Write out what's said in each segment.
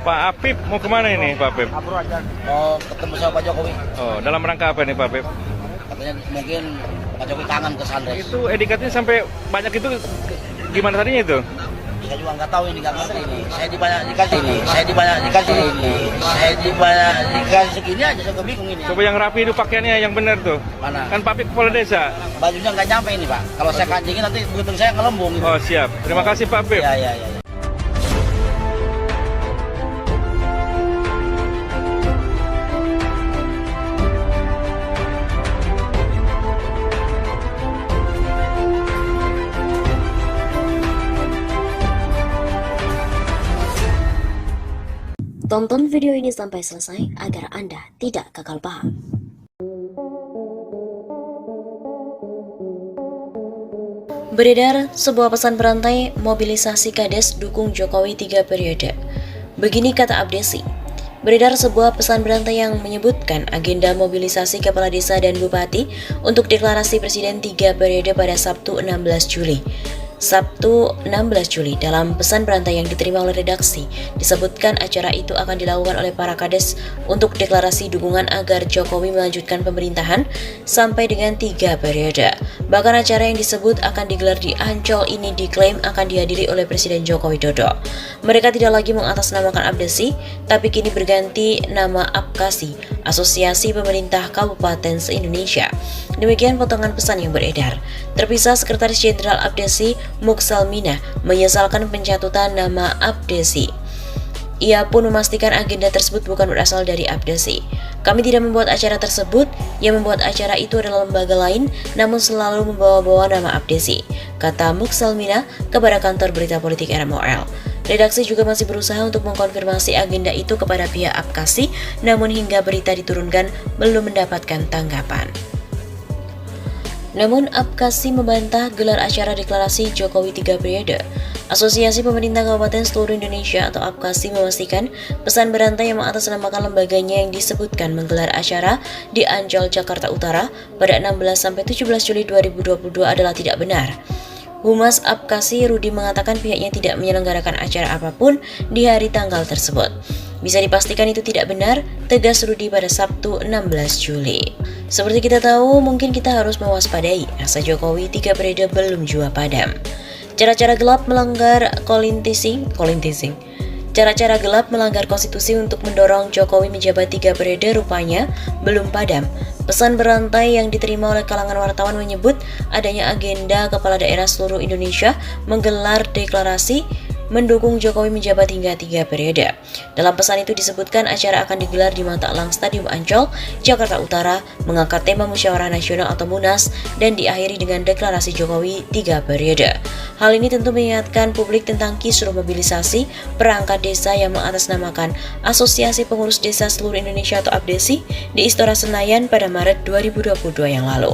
Pak Apip mau kemana ini Pak Apip? Mau ketemu sama Pak Jokowi. Oh, dalam rangka apa nih Pak Apip? Katanya mungkin Pak Jokowi kangen ke Sunrise. Itu edikatnya sampai banyak itu gimana tadinya itu? Saya juga nggak tahu ini, nggak ngerti ini. Saya dibanyak dikasih ini, saya dibanyak dikasih ini, saya dibanyak dikasih segini aja, saya bingung ini. Coba yang rapi itu pakaiannya yang benar tuh. Mana? Kan Pak Apip kepala desa. Bajunya nggak nyampe ini Pak. Kalau saya kancingin nanti begitu saya ngelembung. Gitu. Oh siap. Terima kasih Pak Apip. Ya. Tonton video ini sampai selesai agar Anda tidak gagal paham. Beredar sebuah pesan berantai mobilisasi Kades dukung Jokowi 3 periode. Begini kata Abdesi. Beredar sebuah pesan berantai yang menyebutkan agenda mobilisasi kepala desa dan bupati untuk deklarasi presiden 3 periode pada Sabtu 16 Juli. Sabtu 16 Juli dalam pesan berantai yang diterima oleh redaksi disebutkan acara itu akan dilakukan oleh para kades untuk deklarasi dukungan agar Jokowi melanjutkan pemerintahan sampai dengan 3 periode. Bahkan acara yang disebut akan digelar di Ancol ini diklaim akan dihadiri oleh Presiden Joko Widodo. Mereka tidak lagi mengatasnamakan Abdesi, tapi kini berganti nama Apkasi, Asosiasi Pemerintah Kabupaten se-Indonesia. Demikian potongan pesan yang beredar. Terpisah, Sekretaris Jenderal Abdesi Muksalmina menyesalkan pencatutan nama Abdesi. Ia pun memastikan agenda tersebut bukan berasal dari Abdesi. Kami tidak membuat acara tersebut, yang membuat acara itu adalah lembaga lain, namun selalu membawa-bawa nama Abdesi, kata Muksalmina kepada kantor berita politik RMOL. Redaksi juga masih berusaha untuk mengkonfirmasi agenda itu kepada pihak Apkasi, namun hingga berita diturunkan belum mendapatkan tanggapan. Namun Apkasi membantah gelar acara deklarasi Jokowi 3 periode. Asosiasi Pemerintah Kabupaten Seluruh Indonesia atau Apkasi memastikan pesan berantai yang mengatasnamakan lembaganya yang disebutkan menggelar acara di Ancol, Jakarta Utara pada 16-17 Juli 2022 adalah tidak benar. Humas Apkasi Rudi mengatakan pihaknya tidak menyelenggarakan acara apapun di hari tanggal tersebut. Bisa dipastikan itu tidak benar, tegas Rudi pada Sabtu 16 Juli. Seperti kita tahu, mungkin kita harus mewaspadai asa Jokowi 3 periode belum jua padam. Cara-cara gelap melanggar Cara-cara gelap melanggar konstitusi untuk mendorong Jokowi menjabat 3 periode rupanya belum padam. Pesan berantai yang diterima oleh kalangan wartawan menyebut adanya agenda kepala daerah seluruh Indonesia menggelar deklarasi mendukung Jokowi menjabat hingga 3 periode. Dalam pesan itu disebutkan acara akan digelar di Mataklang Stadium Ancol, Jakarta Utara, mengangkat tema Musyawarah Nasional atau Munas, dan diakhiri dengan deklarasi Jokowi 3 periode. Hal ini tentu mengingatkan publik tentang kisruh mobilisasi perangkat desa yang mengatasnamakan Asosiasi Pengurus Desa Seluruh Indonesia atau Abdesi di Istora Senayan pada Maret 2022 yang lalu.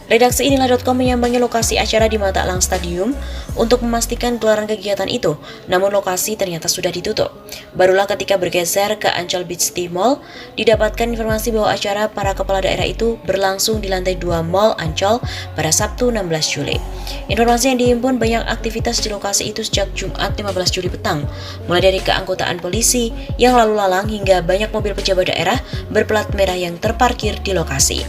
Redaksi inilah.com menyambangi lokasi acara di Mataklang Stadium untuk memastikan gelaran kegiatan itu, namun lokasi ternyata sudah ditutup. Barulah ketika bergeser ke Ancol Beach City Mall, didapatkan informasi bahwa acara para kepala daerah itu berlangsung di lantai 2 Mall Ancol pada Sabtu 16 Juli. Informasi yang dihimpun banyak aktivitas di lokasi itu sejak Jumat 15 Juli petang, mulai dari keanggotaan polisi yang lalu lalang hingga banyak mobil pejabat daerah berplat merah yang terparkir di lokasi.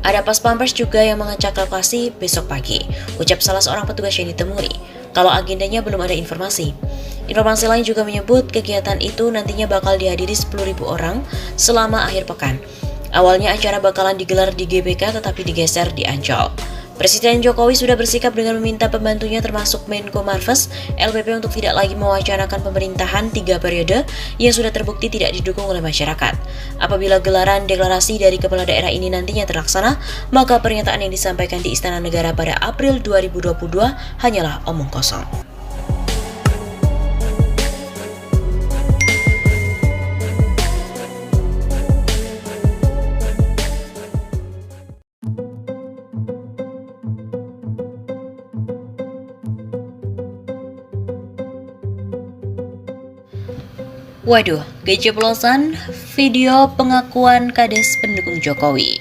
Ada pas pampers juga yang mengecek lokasi besok pagi, ucap salah seorang petugas yang ditemui. Kalau agendanya belum ada informasi. Informasi lain juga menyebut kegiatan itu nantinya bakal dihadiri 10.000 orang selama akhir pekan. Awalnya acara bakalan digelar di GBK tetapi digeser di Ancol. Presiden Jokowi sudah bersikap dengan meminta pembantunya termasuk Menko Marves, LPP untuk tidak lagi mewacanakan pemerintahan 3 periode yang sudah terbukti tidak didukung oleh masyarakat. Apabila gelaran deklarasi dari kepala daerah ini nantinya terlaksana, maka pernyataan yang disampaikan di Istana Negara pada April 2022 hanyalah omong kosong. Waduh, keceplosan video pengakuan Kades pendukung Jokowi.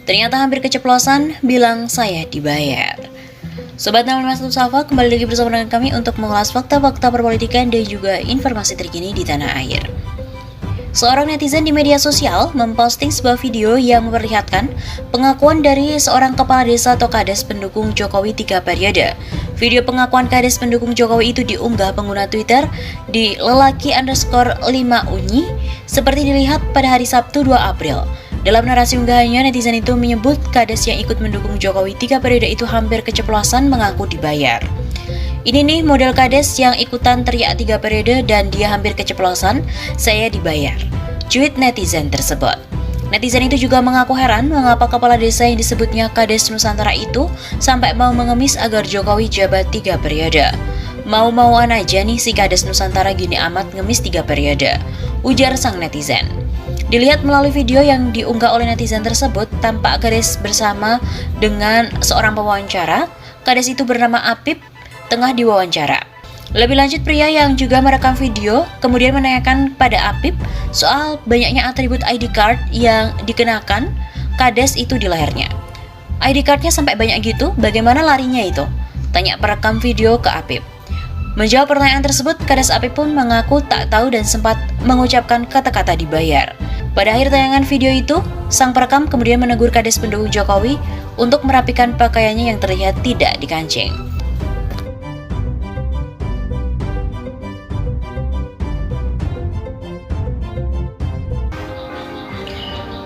Ternyata hampir keceplosan, bilang saya dibayar. Sobat 651 Safa, kembali lagi bersama dengan kami untuk mengulas fakta-fakta perpolitikan dan juga informasi terkini di tanah air. Seorang netizen di media sosial memposting sebuah video yang memperlihatkan pengakuan dari seorang kepala desa atau kades pendukung Jokowi 3 periode. Video pengakuan kades pendukung Jokowi itu diunggah pengguna Twitter di lelaki_5unyi seperti dilihat pada hari Sabtu 2 April. Dalam narasi unggahannya, netizen itu menyebut kades yang ikut mendukung Jokowi 3 periode itu hampir keceplosan mengaku dibayar. Ini nih model kades yang ikutan teriak 3 periode dan dia hampir keceplosan, saya dibayar. Cuit netizen tersebut. Netizen itu juga mengaku heran mengapa kepala desa yang disebutnya Kades Nusantara itu sampai mau mengemis agar Jokowi jabat 3 periode. Mau-mauan aja nih si Kades Nusantara gini amat ngemis 3 periode, ujar sang netizen. Dilihat melalui video yang diunggah oleh netizen tersebut, tampak Kades bersama dengan seorang pewawancara. Kades itu bernama Apip tengah diwawancara. Lebih lanjut, pria yang juga merekam video kemudian menanyakan pada Apip soal banyaknya atribut ID card yang dikenakan Kades itu di lehernya. ID cardnya sampai banyak gitu, bagaimana larinya itu? Tanya perekam video ke Apip. Menjawab pertanyaan tersebut, Kades Apip pun mengaku tak tahu dan sempat mengucapkan kata-kata dibayar. Pada akhir tayangan video itu, sang perekam kemudian menegur Kades pendukung Jokowi untuk merapikan pakaiannya yang terlihat tidak dikancing.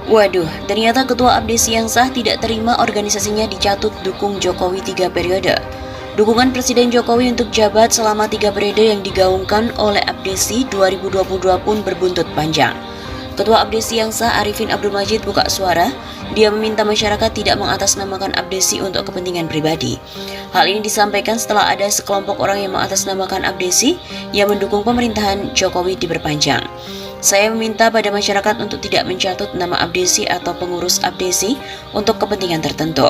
Waduh, ternyata ketua Abdesi yang sah tidak terima organisasinya dicatut dukung Jokowi 3 periode. Dukungan Presiden Jokowi untuk jabat selama 3 periode yang digaungkan oleh Abdesi 2022 pun berbuntut panjang. Ketua Abdesi yang sah Arifin Abdul Majid buka suara, dia meminta masyarakat tidak mengatasnamakan Abdesi untuk kepentingan pribadi. Hal ini disampaikan setelah ada sekelompok orang yang mengatasnamakan Abdesi yang mendukung pemerintahan Jokowi diperpanjang. Saya meminta pada masyarakat untuk tidak mencatut nama Abdesi atau pengurus Abdesi untuk kepentingan tertentu.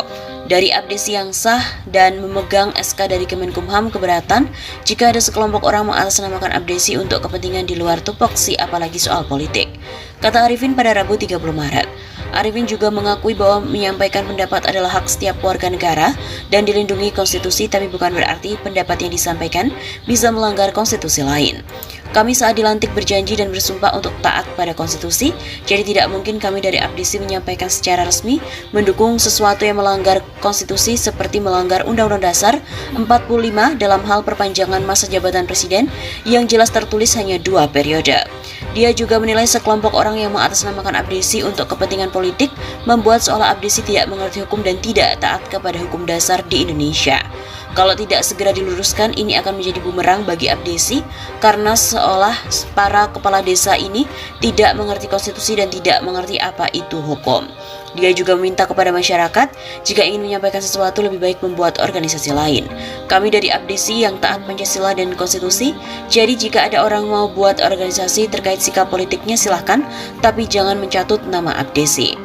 Dari Abdesi yang sah dan memegang SK dari Kemenkumham keberatan jika ada sekelompok orang mengatasnamakan Abdesi untuk kepentingan di luar tupoksi apalagi soal politik, kata Arifin pada Rabu 30 Maret. Arifin juga mengakui bahwa menyampaikan pendapat adalah hak setiap warga negara dan dilindungi konstitusi, tapi bukan berarti pendapat yang disampaikan bisa melanggar konstitusi lain. Kami saat dilantik berjanji dan bersumpah untuk taat pada konstitusi, jadi tidak mungkin kami dari Abdesi menyampaikan secara resmi mendukung sesuatu yang melanggar konstitusi seperti melanggar Undang-Undang Dasar 45 dalam hal perpanjangan masa jabatan presiden yang jelas tertulis hanya 2 periode. Dia juga menilai sekelompok orang yang mengatasnamakan Abdesi untuk kepentingan politik membuat seolah Abdesi tidak mengerti hukum dan tidak taat kepada hukum dasar di Indonesia. Kalau tidak segera diluruskan, ini akan menjadi bumerang bagi Abdesi karena seolah para kepala desa ini tidak mengerti konstitusi dan tidak mengerti apa itu hukum. Dia juga meminta kepada masyarakat, jika ingin menyampaikan sesuatu lebih baik membuat organisasi lain. Kami dari Abdesi yang taat Pancasila dan konstitusi, jadi jika ada orang mau buat organisasi terkait sikap politiknya silahkan, tapi jangan mencatut nama Abdesi.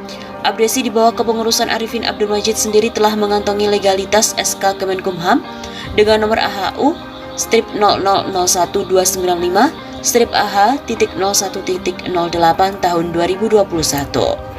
Abdesi di bawah kepengurusan Arifin Abdul Majid sendiri telah mengantongi legalitas SK Kemenkumham dengan nomor AHU strip 0001295 strip AH.01.08 tahun 2021.